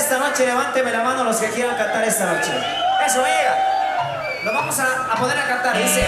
esta noche, levánteme la mano los que quieran cantar esta noche. Eso, venga. Lo vamos a poner a cantar, dice.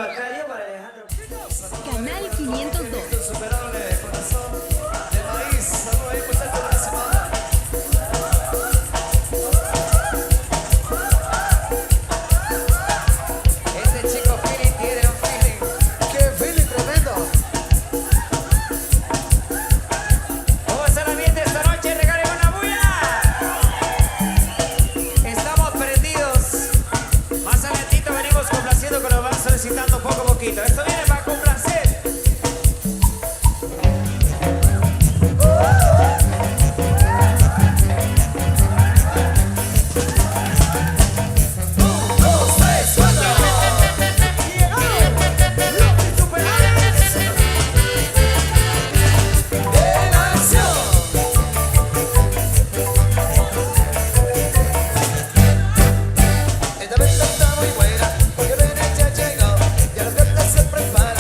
Bacayo para Alejandro. Canal 502. Insuperable corazón de maíz. Saludos ahí, muchachos de la semana. Este chico feeling tiene un feeling. ¡Qué feeling tremendo! ¿Cómo está el ambiente esta noche? ¡Regalen una bulla! Estamos prendidos. Más adelantito venimos complaciendo, que nos van solicitando poco a poquito. Esto viene para complacer. Esta vez está muy buena, porque ven, ya llegó, ya la fiesta se prepara.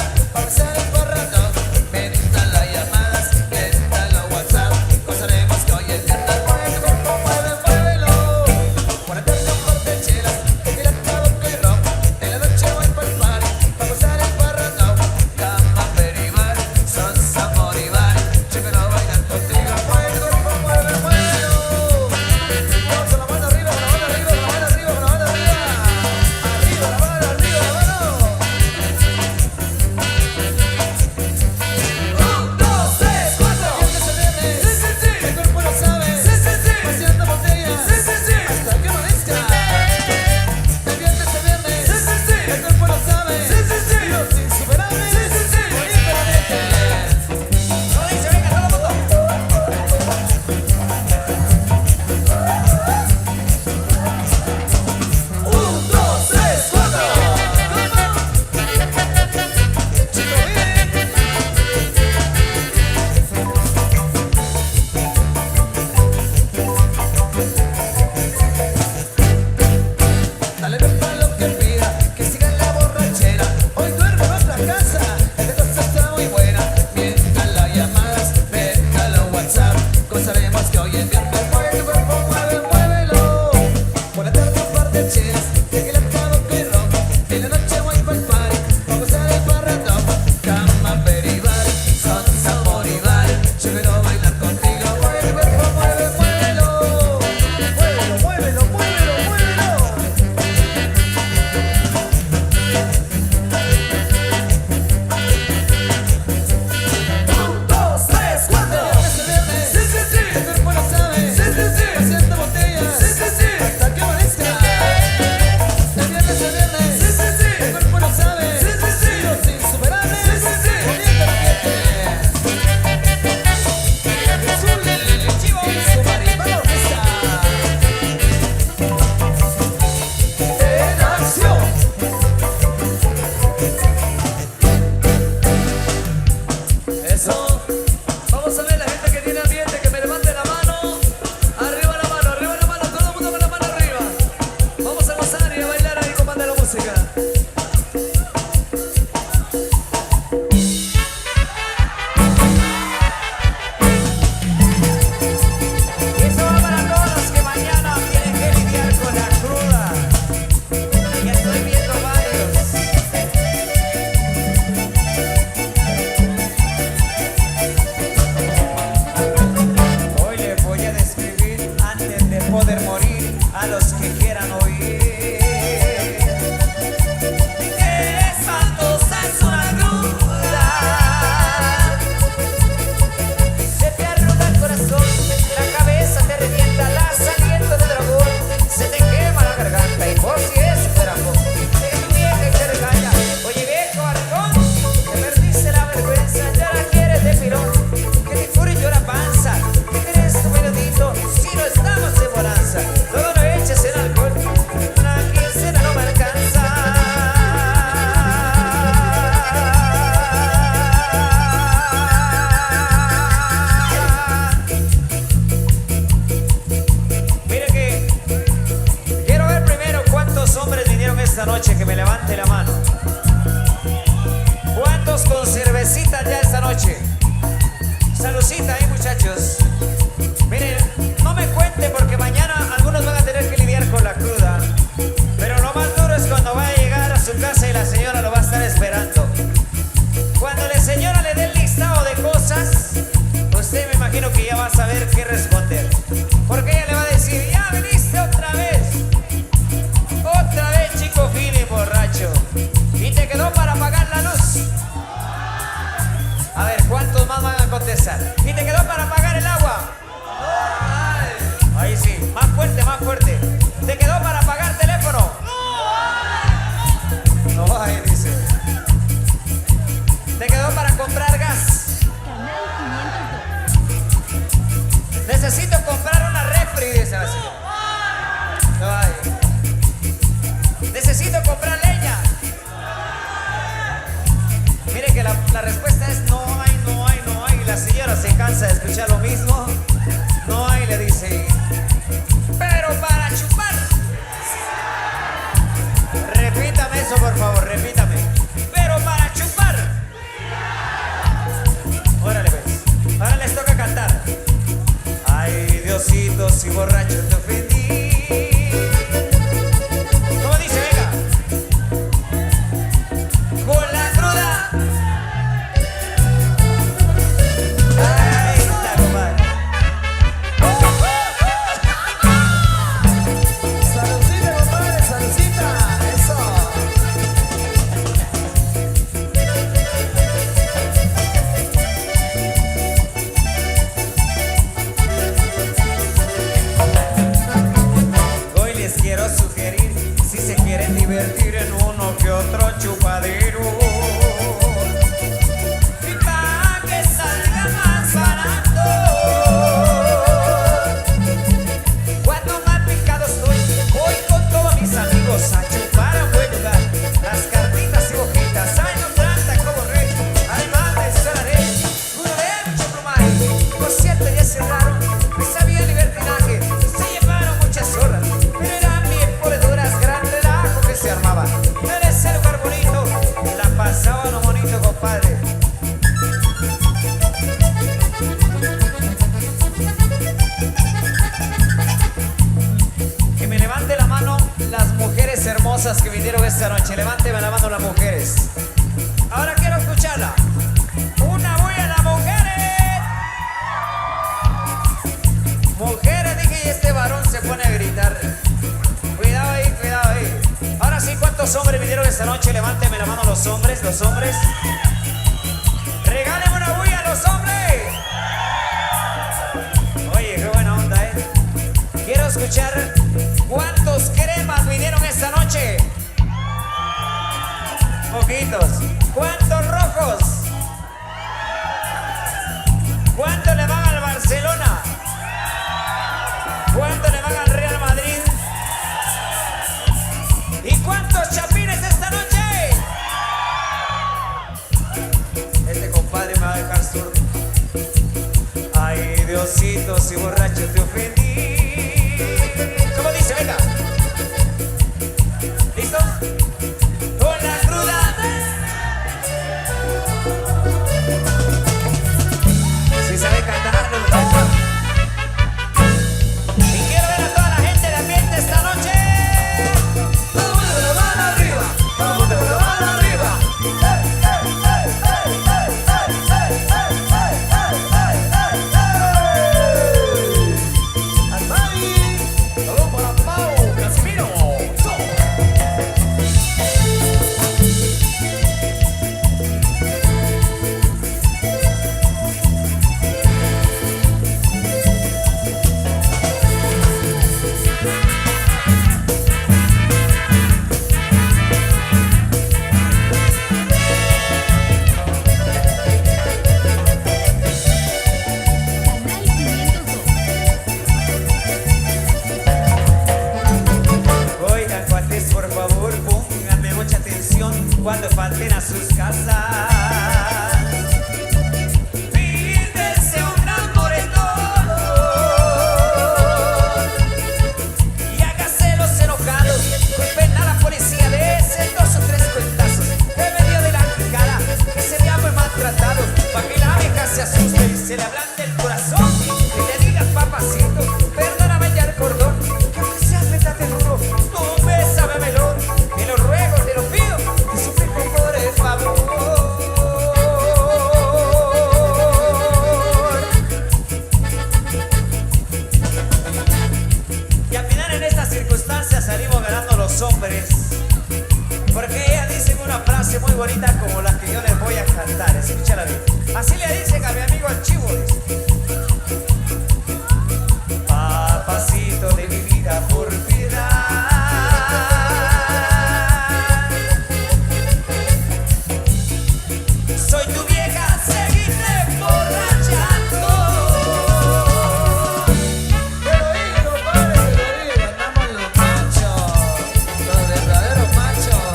contestar. ¿Y te quedó para pagar el agua? Ahí sí, más fuerte, más fuerte. ¿Te quedó para pagar teléfono? No, ahí dice. ¿Te quedó para comprar gas? Canal 502. Necesito comprar una refri, dice la señora. Ay. Necesito comprar leña. Mire que la respuesta es no hay, no hay, no hay. Y la señora se cansa de escuchar lo mismo. No hay, le dice. Pero para chupar. Repítame eso, por favor, repítame. Pero para chupar. Órale, pues. Ahora les toca cantar. Ay, Diosito, si borracho te ofendí. ¿Cómo dice? Venga. Con la cruda. Ahí está, compadre. Saludcita, compadre, saludcita. Eso. Hoy les quiero sugerir, si se quieren divertir en uno que otro chupadero, y pa' que salga más barato. Cuando más picado estoy, voy con todos mis amigos a chupar a buen lugar. Las carnitas y hojitas, ay no trata como rey. Además de solaré, uno de mucho plumaje. Por cierto, ya cerraron, me sabía libertinaje. Se llevaron muchas horas, pero eran bien poledoras. Gran relajo que se armaba. Era ese lugar bonito, la pasaba lo bonito, compadre. Que me levante la mano las mujeres hermosas que vinieron esta noche. Levánteme la mano las mujeres. Ahora quiero escucharla. Una bulla a las mujeres. Mujeres, dije, y este varón se pone a gritar. Cuidado ahí, cuidado ahí. Ahora sí, ¿cuántos hombres vinieron esta noche? Levánteme la mano los hombres, los hombres. Regálenme una bulla a los hombres. Oye, qué buena onda, Quiero escuchar cuántos cremas vinieron esta noche. Poquitos. ¿Cuántos rojos? ¿Cuántos le van al Barcelona? ¿Cuántos le van al Real Madrid? ¿Y cuántos chapines esta noche? Este compadre me va a dejar sordo. Ay, Diosito, si borracho te ofendí. ¿Cómo dice? Venga. ¿Listo? Con la cruda. Si sabe cantar, muchachos. Y quiero ver a toda la gente de ambiente esta noche. Todo el mundo con la mano arriba. Todo el mundo con la mano arriba. Saludos para Pau Casimiro. Canal 502. Oigan, cuates, por favor, pónganme mucha atención cuando falten a sus casas. Pídese un gran moretón y hágaselos enojados. Culpen a la policía de ese 2 o 3 cuentazos en medio de la cara que se vea muy maltratado. Pa' que la vieja se asuste y se le ablande el corazón y le diga, papacito, perdóname ya el cordón. Que aunque sea apretate duro, tú bésame melón. Te lo ruego, te lo pido, te suplico por el favor. Y al final en estas circunstancias salimos ganando los hombres. Porque ellas dicen una frase muy bonita como la que yo les voy a cantar. Escúchala bien. Así le dicen a mi amigo el chivo, dice. Papacito de mi vida por piedad. Soy tu vieja, seguiste emborrachando. Te lo digo, padre, te lo digo. Andamos los machos, los verdaderos machos.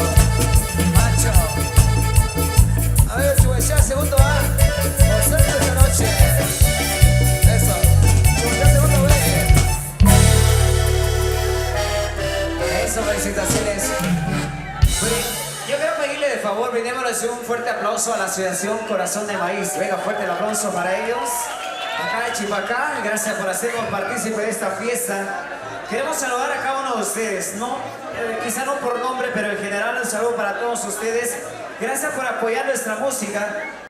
Macho. A ver, chubecha, segundo A. Por suerte esta noche. Eso. Chubecha, segundo B. Eso, felicitaciones. Yo quiero pedirle de favor, brindémosles un fuerte aplauso a la Asociación Corazón de Maíz. Venga, fuerte el aplauso para ellos. Acá de Chipacá, gracias por hacernos partícipe de esta fiesta. Queremos saludar a cada uno de ustedes, no, quizá no por nombre, pero en general un saludo para todos ustedes. Gracias por apoyar nuestra música.